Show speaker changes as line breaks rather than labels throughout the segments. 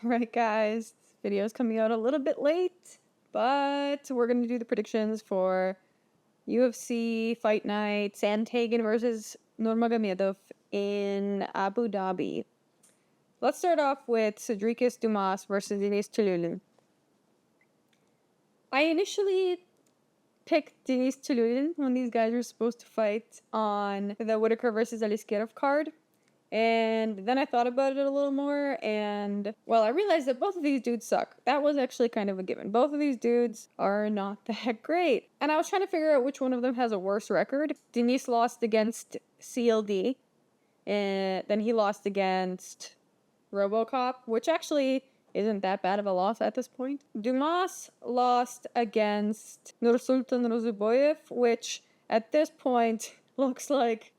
Alright guys, this video is coming out a little bit late, but we're going to do the predictions for UFC Fight Night Sandhagen versus Nurmagomedov in Abu Dhabi. Let's start off with Sedriques Dumas versus Denis Tiuliulin. I initially picked Denis Tiuliulin when these guys were supposed to fight on the Whitaker versus Aliskerov card. And then I thought about it a little more, and, well, I realized that both of these dudes suck. That was actually kind of a given. Both of these dudes are not that great. And I was trying to figure out which one of them has a worse record. Denis lost against CLD, and then he lost against Robocop, which actually isn't that bad of a loss at this point. Dumas lost against Nursultan Rozuboyev, which at this point looks like,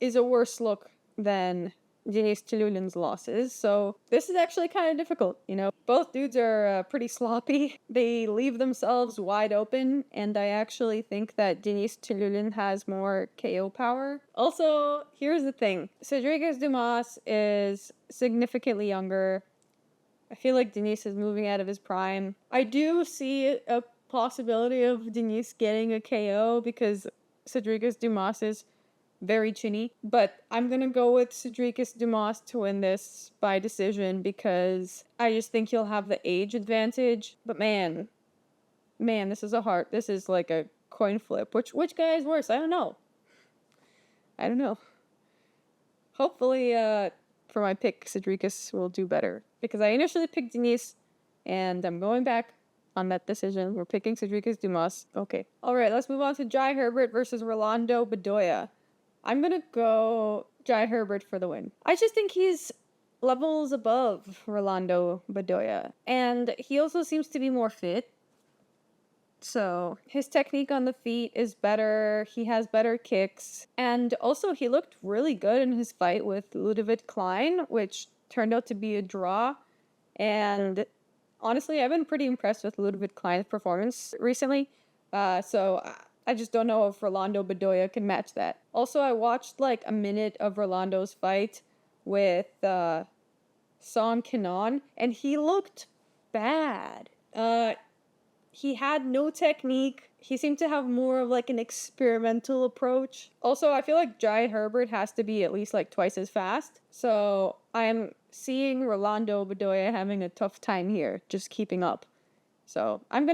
is a worse look than Denis Tiuliulin's losses. So this is actually kind of difficult, you know. Both dudes are pretty sloppy. They leave themselves wide open, and I actually think that Denis Tiuliulin has more KO power. Also, here's the thing. Sedriques Dumas is significantly younger. I feel like Denis is moving out of his prime. I do see a possibility of Denis getting a KO because Sedriques Dumas is very chinny, but I'm gonna go with Sedriques Dumas to win this by decision because I just think he'll have the age advantage. But man, this is like a coin flip. Which guy is worse? I don't know. Hopefully, for my pick, Sedriques will do better because I initially picked Denis, and I'm going back on that decision. We're picking Sedriques Dumas. Okay. All right, let's move on to Jai Herbert versus Rolando Bedoya. I'm going to go Jai Herbert for the win. I just think he's levels above Rolando Bedoya. And he also seems to be more fit. So his technique on the feet is better. He has better kicks. And also he looked really good in his fight with Ludovic Klein, which turned out to be a draw. And honestly, I've been pretty impressed with Ludovic Klein's performance recently. So I just don't know if Rolando Bedoya can match that. Also, I watched like a minute of Rolando's fight with Son Kenan, and he looked bad. He had no technique. He seemed to have more of like an experimental approach. Also, I feel like Jai Herbert has to be at least like twice as fast. So I'm seeing Rolando Bedoya having a tough time here, just keeping up. So I'm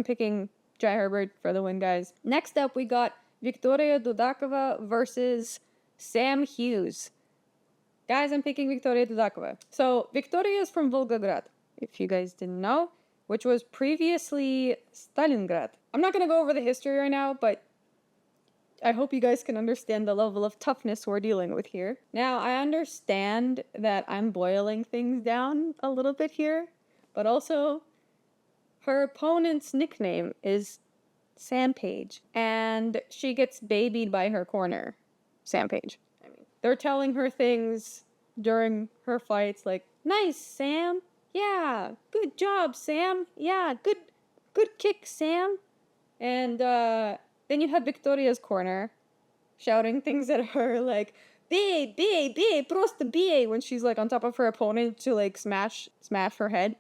picking Jai Herbert for the win, guys. Next up, we got Viktoriia Dudakova versus Sam Hughes. Guys, I'm picking Viktoriia Dudakova. So Viktoriia is from Volgograd, if you guys didn't know, which was previously Stalingrad. I'm not going to go over the history right now, but I hope you guys can understand the level of toughness we're dealing with here. Now, I understand that I'm boiling things down a little bit here, but also her opponent's nickname is Sampage, and she gets babied by her corner, Sampage. I mean, they're telling her things during her fights like, "Nice, Sam. Yeah, good job, Sam. Yeah, good kick, Sam." And then you have Viktoriia's corner shouting things at her like, "Bey, просто bey," when she's like on top of her opponent to like smash her head.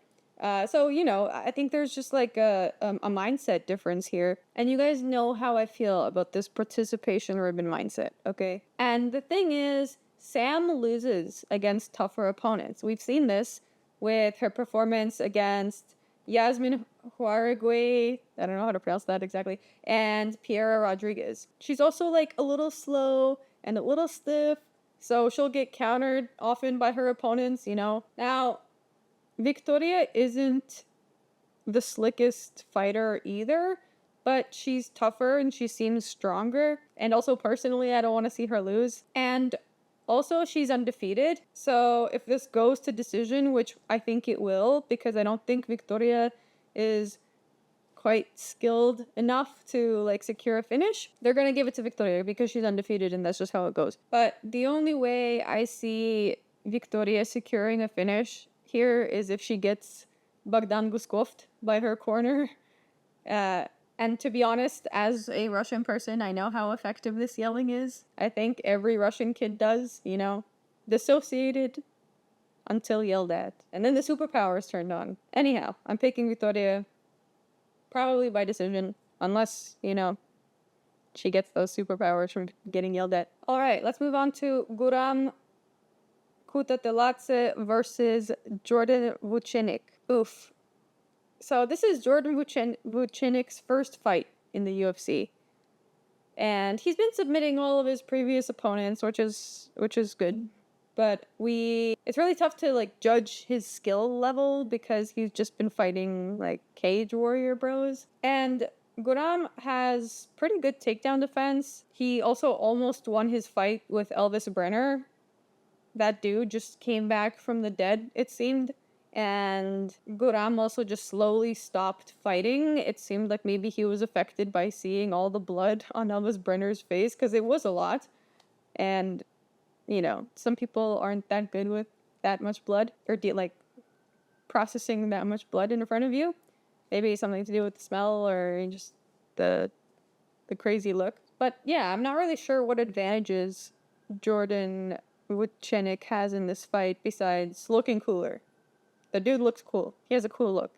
So, you know, I think there's just like a mindset difference here. And you guys know how I feel about this participation ribbon mindset, okay? And the thing is, Sam loses against tougher opponents. We've seen this with her performance against Yasmin Huaragüe, I don't know how to pronounce that exactly, and Piera Rodriguez. She's also like a little slow and a little stiff, so she'll get countered often by her opponents, you know? Now, Viktoriia isn't the slickest fighter either, but she's tougher and she seems stronger. And also, personally, I don't want to see her lose. And also, she's undefeated. So if this goes to decision, which I think it will, because I don't think Viktoriia is quite skilled enough to like secure a finish, they're going to give it to Viktoriia because she's undefeated and that's just how it goes. But the only way I see Viktoriia securing a finish here is if she gets Bogdan Guskov by her corner. And to be honest, as a Russian person, I know how effective this yelling is. I think every Russian kid does, you know. Dissociated, until yelled at. And then the superpowers turned on. Anyhow, I'm picking Viktoriia, probably by decision, unless, she gets those superpowers from getting yelled at. All right, let's move on to Guram Kutateladze versus Jordan Vucenic. Oof. So this is Jordan Vucenic's first fight in the UFC. And he's been submitting all of his previous opponents, which is good. But it's really tough to judge his skill level because he's just been fighting cage warrior bros. And Guram has pretty good takedown defense. He also almost won his fight with Elves Brener. That dude just came back from the dead, it seemed. And Guram also just slowly stopped fighting. It seemed like maybe he was affected by seeing all the blood on Elves Brener's face, because it was a lot. And, some people aren't that good with that much blood, or processing that much blood in front of you. Maybe something to do with the smell, or just the crazy look. But yeah, I'm not really sure what advantages Jordan Vucenic has in this fight besides looking cooler. The dude looks cool. He has a cool look,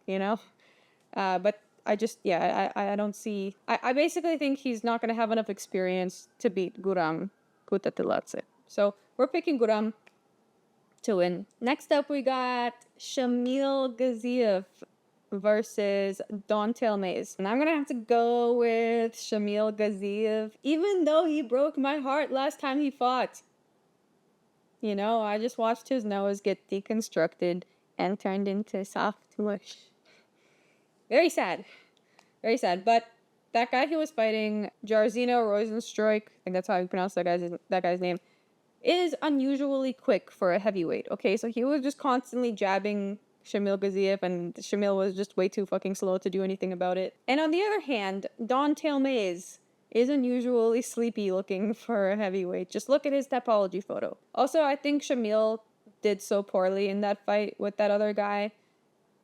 But I don't see... I basically think he's not going to have enough experience to beat Guram Kutateladze. So we're picking Guram to win. Next up, we got Shamil Gaziev versus Dontel Mays. And I'm going to have to go with Shamil Gaziev, even though he broke my heart last time he fought. I just watched his nose get deconstructed and turned into soft mush. Very sad. Very sad. But that guy who was fighting, Jairzinho Rozenstruik, I think that's how you pronounce that guy's name, is unusually quick for a heavyweight. Okay, so he was just constantly jabbing Shamil Gaziev, and Shamil was just way too fucking slow to do anything about it. And on the other hand, Dontel Mays is unusually sleepy looking for a heavyweight. Just look at his topology photo. Also, I think Shamil did so poorly in that fight with that other guy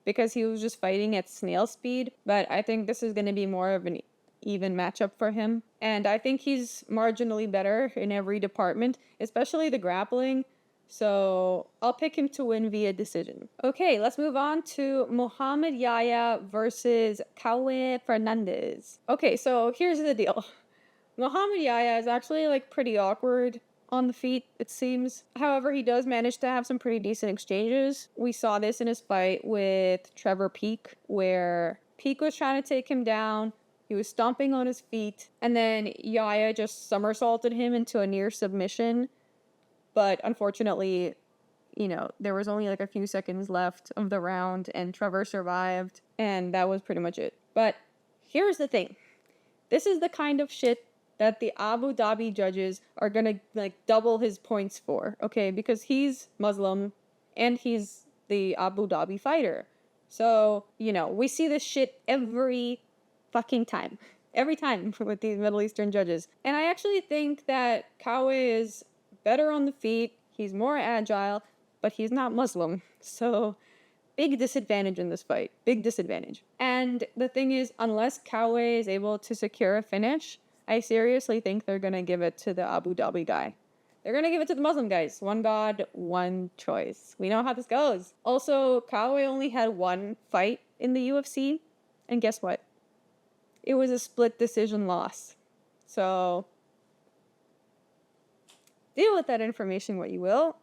because he was just fighting at snail speed. But I think this is going to be more of an even matchup for him. And I think he's marginally better in every department, especially the grappling. So I'll pick him to win via decision. Okay, let's move on to Mohammad Yahya versus Kaue Fernandes. Okay, so here's the deal. Mohammad Yahya is actually pretty awkward on the feet, it seems. However, he does manage to have some pretty decent exchanges. We saw this in his fight with Trevor Peek, where Peek was trying to take him down. He was stomping on his feet, and then Yahya just somersaulted him into a near submission. But unfortunately, there was only a few seconds left of the round, and Trevor survived, and that was pretty much it. But here's the thing. This is the kind of shit that the Abu Dhabi judges are gonna double his points for, okay? Because he's Muslim, and he's the Abu Dhabi fighter. So, we see this shit every fucking time. Every time with these Middle Eastern judges. And I actually think that Kaue is better on the feet, he's more agile, but he's not Muslim. So, big disadvantage in this fight. Big disadvantage. And the thing is, unless Kaue is able to secure a finish, I seriously think they're going to give it to the Abu Dhabi guy. They're going to give it to the Muslim guys. One God, one choice. We know how this goes. Also, Kaue only had one fight in the UFC. And guess what? It was a split decision loss. So, deal with that information what you will.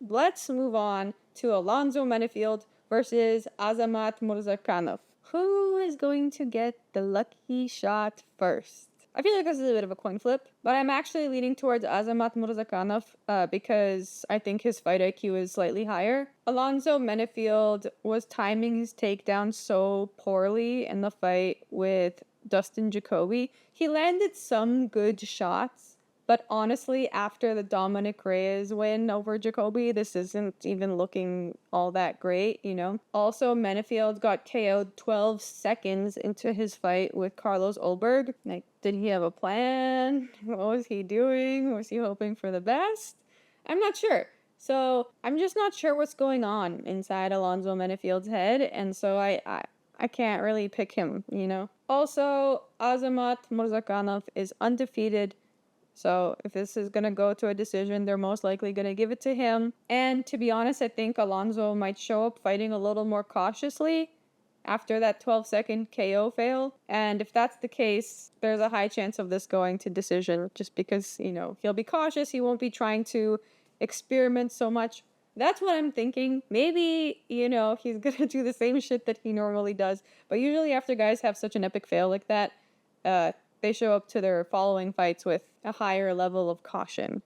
Let's move on to Alonzo Menifield versus Azamat Murzakanov. Who is going to get the lucky shot first? I feel like this is a bit of a coin flip, but I'm actually leaning towards Azamat Murzakanov because I think his fight IQ is slightly higher. Alonzo Menifield was timing his takedown so poorly in the fight with Dustin Jacoby. He landed some good shots, but honestly, after the Dominic Reyes win over Jacoby, this isn't even looking all that great, Also, Menifield got KO'd 12 seconds into his fight with Carlos Ulberg. Did he have a plan? What was he doing? Was he hoping for the best? I'm not sure. So, I'm just not sure what's going on inside Alonzo Menifield's head, and so I can't really pick him, Also, Azamat Murzakanov is undefeated So if this is going to go to a decision, they're most likely going to give it to him. And to be honest, I think Alonzo might show up fighting a little more cautiously after that 12-second KO fail. And if that's the case, there's a high chance of this going to decision just because, he'll be cautious. He won't be trying to experiment so much. That's what I'm thinking. Maybe, he's going to do the same shit that he normally does. But usually after guys have such an epic fail like that, they show up to their following fights with a higher level of caution.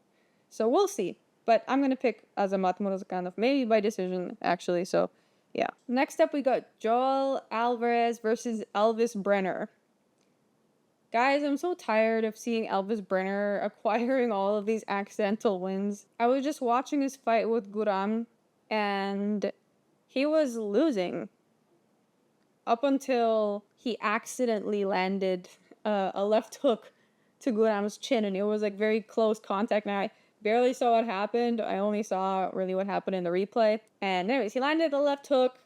So we'll see. But I'm going to pick Azamat Murzakanov, maybe by decision, actually. So, yeah. Next up, we got Joel Alvarez versus Elves Brener. Guys, I'm so tired of seeing Elves Brener acquiring all of these accidental wins. I was just watching his fight with Guram, and he was losing up until he accidentally landed a left hook to Guram's chin, and it was like very close contact, and I barely saw what happened. I only saw really what happened in the replay. And anyways, he landed the left hook.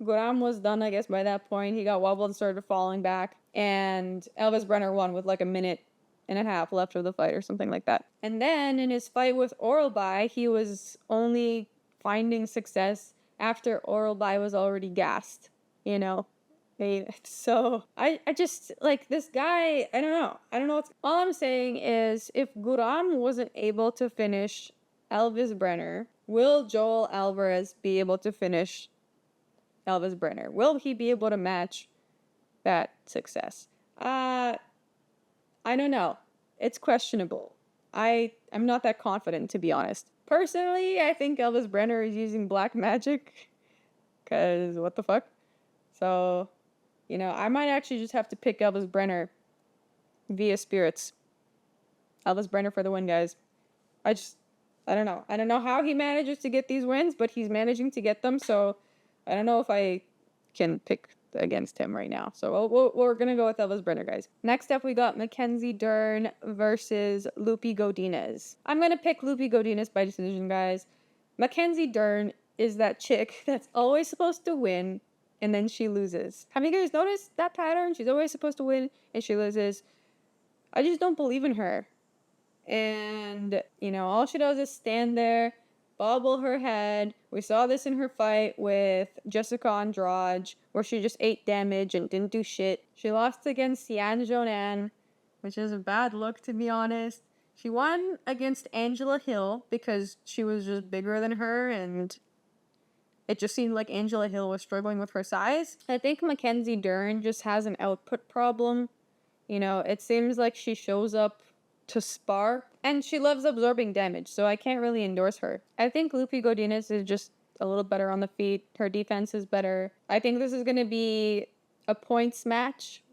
Guram was done, I guess, by that point. He got wobbled and started falling back, and Elves Brener won with like a minute and a half left of the fight or something like that. And then in his fight with Oralbai, he was only finding success after Oralbai was already gassed, So I just, like, this guy, I don't know. All I'm saying is, if Guram wasn't able to finish Elves Brener, will Joel Alvarez be able to finish Elves Brener? Will he be able to match that success? I don't know. It's questionable. I'm not that confident, to be honest. Personally, I think Elves Brener is using black magic, because what the fuck? So, I might actually just have to pick Elves Brener via spirits. Elves Brener for the win, guys. I don't know. I don't know how he manages to get these wins, but he's managing to get them, so I don't know if I can pick against him right now. So we're going to go with Elves Brener, guys. Next up, we got Mackenzie Dern versus Loopy Godinez. I'm going to pick Loopy Godinez by decision, guys. Mackenzie Dern is that chick that's always supposed to win, and then she loses. Have you guys noticed that pattern? She's always supposed to win, and she loses. I just don't believe in her. And, all she does is stand there, bobble her head. We saw this in her fight with Jessica Andrade, where she just ate damage and didn't do shit. She lost against Yan Jonan, which is a bad look, to be honest. She won against Angela Hill because she was just bigger than her, and it just seemed like Angela Hill was struggling with her size. I think Mackenzie Dern just has an output problem. It seems like she shows up to spar, and she loves absorbing damage, so I can't really endorse her. I think Loopy Godinez is just a little better on the feet. Her defense is better. I think this is going to be a points match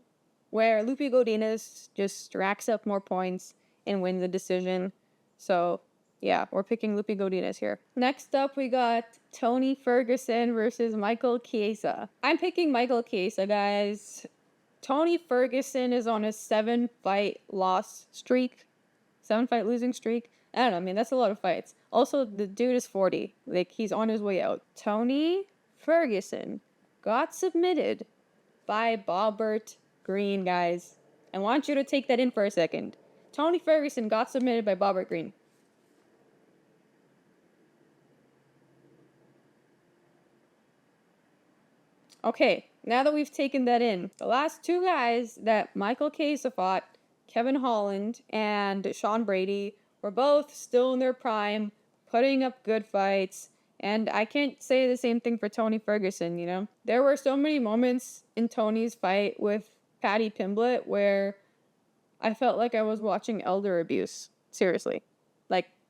where Loopy Godinez just racks up more points and wins the decision. So, yeah, we're picking Loopy Godinez here. Next up, we got Tony Ferguson versus Michael Chiesa. I'm picking Michael Chiesa, guys. Tony Ferguson is on a 7-fight losing streak. I don't know, that's a lot of fights. Also, the dude is 40. He's on his way out. Tony Ferguson got submitted by Bobbert Green, guys. I want you to take that in for a second. Tony Ferguson got submitted by Bobbert Green. Okay, now that we've taken that in, the last two guys that Michael Chiesa fought, Kevin Holland and Sean Brady, were both still in their prime, putting up good fights, and I can't say the same thing for Tony Ferguson, There were so many moments in Tony's fight with Paddy Pimblett where I felt like I was watching elder abuse. Seriously.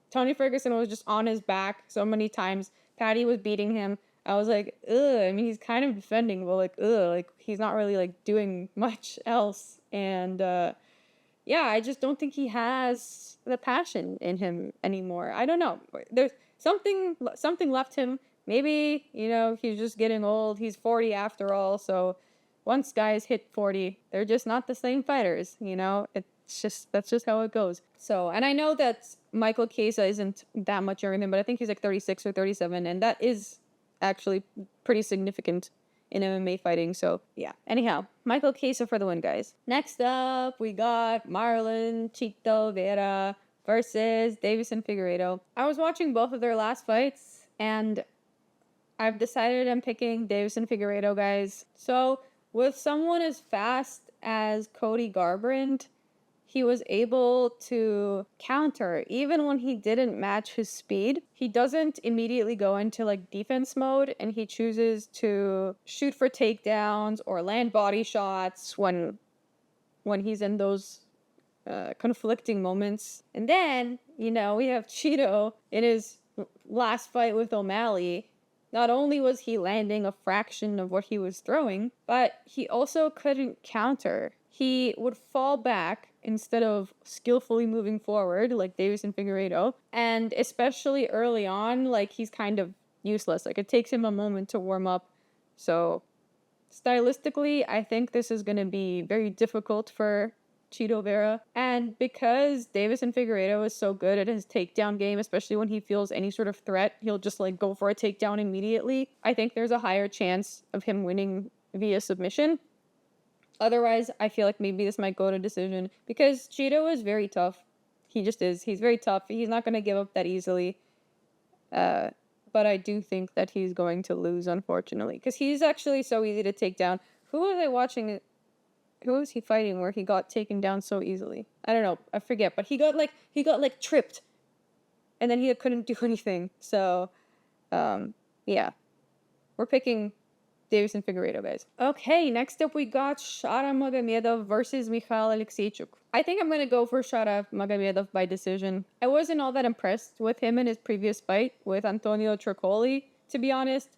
Tony Ferguson was just on his back so many times. Paddy was beating him. I was like, ugh. He's kind of defending, but he's not really doing much else. And yeah, I just don't think he has the passion in him anymore. I don't know. There's something left him. Maybe, he's just getting old. He's 40 after all. So once guys hit 40, they're just not the same fighters, that's just how it goes. So, and I know that Michael Chiesa isn't that much younger than him, but I think he's 36 or 37, and that is actually pretty significant in MMA fighting. So yeah. Anyhow, Michael Chiesa for the win, guys. Next up, we got Marlon Chito Vera versus Davison Figueiredo. I was watching both of their last fights, and I've decided I'm picking Davison Figueiredo, guys. So with someone as fast as Cody Garbrandt, he was able to counter even when he didn't match his speed. He doesn't immediately go into like defense mode, and he chooses to shoot for takedowns or land body shots when he's in those conflicting moments. And then, we have Cheeto in his last fight with O'Malley. Not only was he landing a fraction of what he was throwing, but he also couldn't counter. He would fall back instead of skillfully moving forward, like Davison Figueiredo. And especially early on, like, he's kind of useless. Like, it takes him a moment to warm up. So, stylistically, I think this is going to be very difficult for Chito Vera. And because Davison Figueiredo is so good at his takedown game, especially when he feels any sort of threat, he'll just, like, go for a takedown immediately. I think there's a higher chance of him winning via submission. Otherwise, I feel like maybe this might go to decision because Cheeto is very tough. He just is. He's very tough. He's not going to give up that easily. But I do think that he's going to lose, unfortunately, because he's actually so easy to take down. Who was I watching? Who was he fighting where he got taken down so easily? I don't know. I forget. But he got tripped, and then he couldn't do anything. So, yeah, we're picking Davison Figueiredo, guys. Okay, next up we got Shara Magomedov versus Mikhail Alexiejczuk. I think I'm going to go for Shara Magomedov by decision. I wasn't all that impressed with him in his previous fight with Antonio Tricoli, to be honest.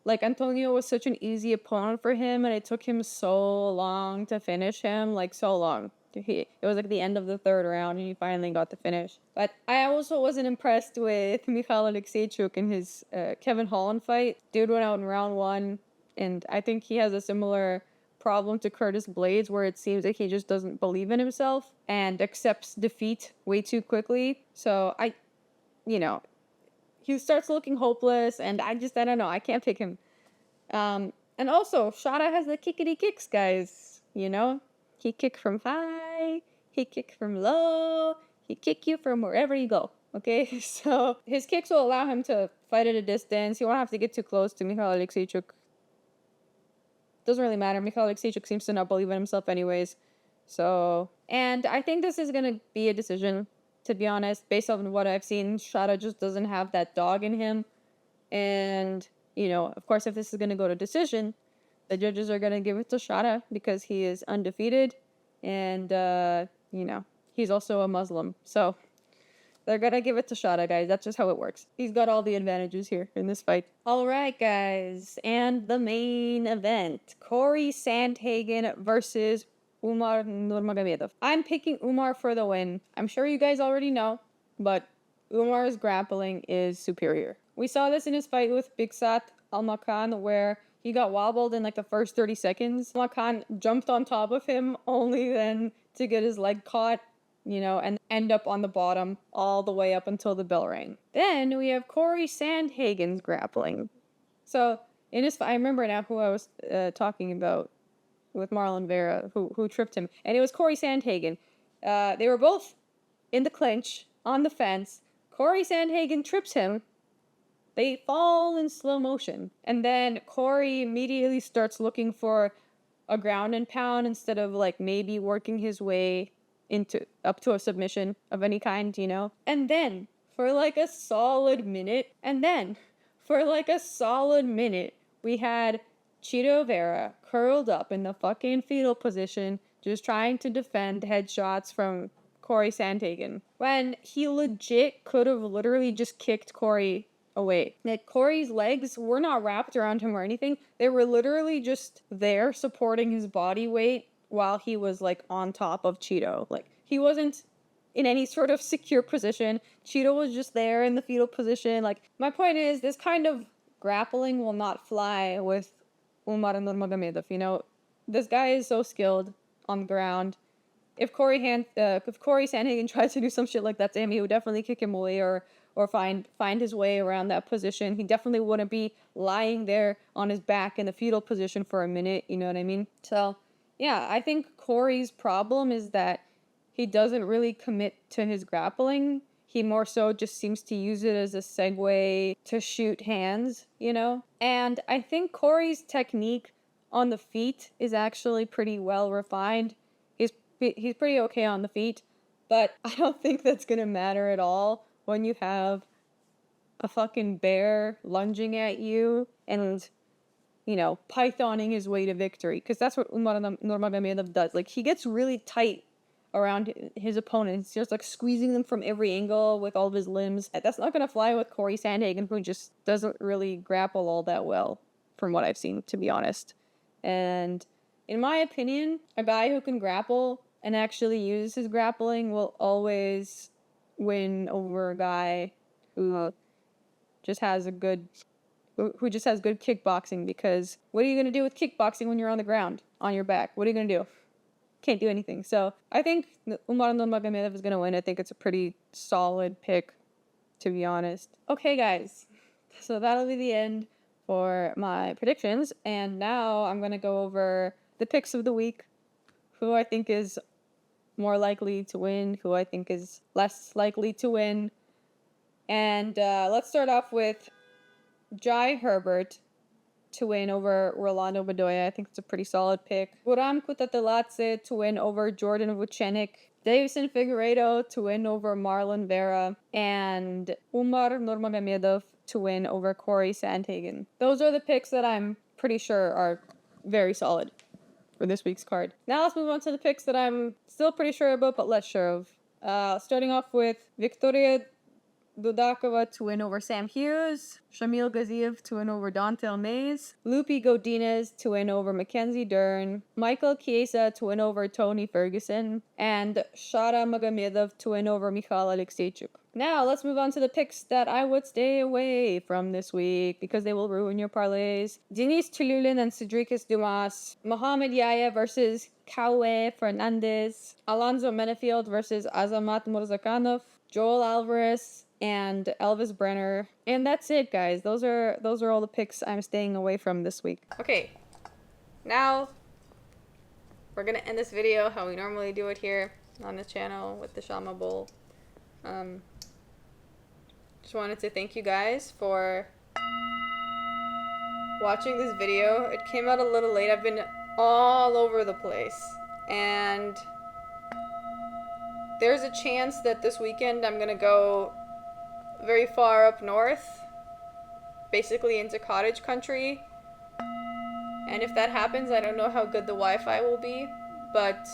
Like, Antonio was such an easy opponent for him, and it took him so long to finish him, like, so long. It was like the end of the third round, and he finally got the finish. But I also wasn't impressed with Mikhail Alexiejczuk in his Kevin Holland fight. Dude went out in round 1, and I think he has a similar problem to Curtis Blades, where it seems like he just doesn't believe in himself and accepts defeat way too quickly. So he starts looking hopeless, and I don't know. I can't pick him. And also, Shara has the kickity kicks, guys. He kick from high, he kick from low, he kick you from wherever you go, okay? So his kicks will allow him to fight at a distance. He won't have to get too close to Mikhail Alexiejczuk. Doesn't really matter. Mikhail Alexiejczuk seems to not believe in himself anyways. So, and I think this is going to be a decision, to be honest. Based on what I've seen, Shara just doesn't have that dog in him. And, of course, if this is going to go to decision, the judges are going to give it to Shara because he is undefeated and, he's also a Muslim. So they're going to give it to Shara, guys. That's just how it works. He's got all the advantages here in this fight. All right, guys. And the main event, Corey Sandhagen versus Umar Nurmagomedov. I'm picking Umar for the win. I'm sure you guys already know, but Umar's grappling is superior. We saw this in his fight with Bigsat Almakan, where he got wobbled in like the first 30 seconds. Almakan jumped on top of him only then to get his leg caught, and end up on the bottom all the way up until the bell rang. Then we have Corey Sandhagen's grappling. So in his fight, I remember now who I was talking about with Marlon Vera, who tripped him. And it was Corey Sandhagen. They were both in the clinch, on the fence. Corey Sandhagen trips him. They fall in slow motion. And then Corey immediately starts looking for a ground and pound instead of like maybe working his way up to a submission of any kind, And then for like a solid minute, we had Chito Vera curled up in the fucking fetal position, just trying to defend headshots from Corey Sandhagen, when he legit could have literally just kicked Corey away. Like, Corey's legs were not wrapped around him or anything. They were literally just there supporting his body weight while he was like on top of Chito. Like, he wasn't in any sort of secure position. Chito was just there in the fetal position. Like, my point is, this kind of grappling will not fly with Umar Nurmagomedov. This guy is so skilled on the ground. if Corey Sandhagen tries to do some shit like that to him, he would definitely kick him away or find his way around that position. He definitely wouldn't be lying there on his back in the fetal position for a minute, you know what I mean? So, yeah, I think Corey's problem is that he doesn't really commit to his grappling. He more so just seems to use it as a segue to shoot hands, you know? And I think Corey's technique on the feet is actually pretty well refined. He's pretty okay on the feet, but I don't think that's gonna matter at all when you have a fucking bear lunging at you and, you know, pythoning his way to victory. Because that's what Umar Nurmagomedov does. Like, he gets really tight around his opponents, just like squeezing them from every angle with all of his limbs. That's not gonna fly with Corey Sandhagen, who just doesn't really grapple all that well, from what I've seen, to be honest. And in my opinion, a guy who can grapple and actually uses his grappling will always win over a guy who just has good kickboxing. Because what are you gonna do with kickboxing when you're on the ground on your back? What are you gonna do? Can't do anything. So I think Umar Nurmagomedov is gonna win. I think it's a pretty solid pick, to be honest. Okay, guys, so that'll be the end for my predictions, and now I'm gonna go over the picks of the week, who I think is more likely to win, who I think is less likely to win. And let's start off with Herbert to win over Rolando Bedoya. I think it's a pretty solid pick. Guram Kutateladze to win over Jordan Vucenic. Davison Figueiredo to win over Marlon Vera. And Umar Nurmagomedov to win over Corey Sandhagen. Those are the picks that I'm pretty sure are very solid for this week's card. Now let's move on to the picks that I'm still pretty sure about but less sure of. Starting off with Viktoriia Dudakova to win over Sam Hughes, Shamil Gaziev to win over Dontel Mays, Loopy Godinez to win over Mackenzie Dern, Michael Chiesa to win over Tony Ferguson, and Shara Magomedov to win over Michal Alekseychuk. Now let's move on to the picks that I would stay away from this week because they will ruin your parlays. Denis Tiuliulin and Sedriques Dumas, Mohammad Yahya versus Kaue Fernandes, Alonzo Menifield versus Azamat Murzakanov, Joel Alvarez, and Elves Brener. And that's it, guys. Those are all the picks I'm staying away from this week. Okay, now we're gonna end this video how we normally do it here on the channel with the Shama Bowl. Just wanted to thank you guys for watching this video. It came out a little late. I've been all over the place, and there's a chance that this weekend I'm gonna go very far up north, basically into cottage country. And if that happens, I don't know how good the Wi-Fi will be, but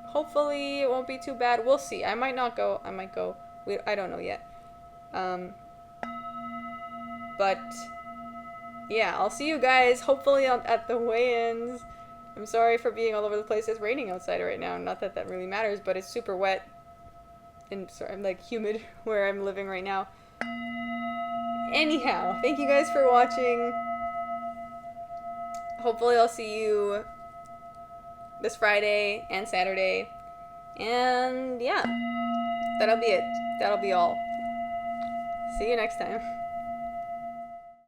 hopefully it won't be too bad. We'll see. I might not go. I might go. I don't know yet. But yeah, I'll see you guys hopefully at the weigh-ins. I'm sorry for being all over the place. It's raining outside right now. Not that that really matters, but it's super wet and I'm like humid where I'm living right now. Anyhow, thank you guys for watching. Hopefully I'll see you this Friday and Saturday. And yeah, that'll be it. That'll be all. See you next time.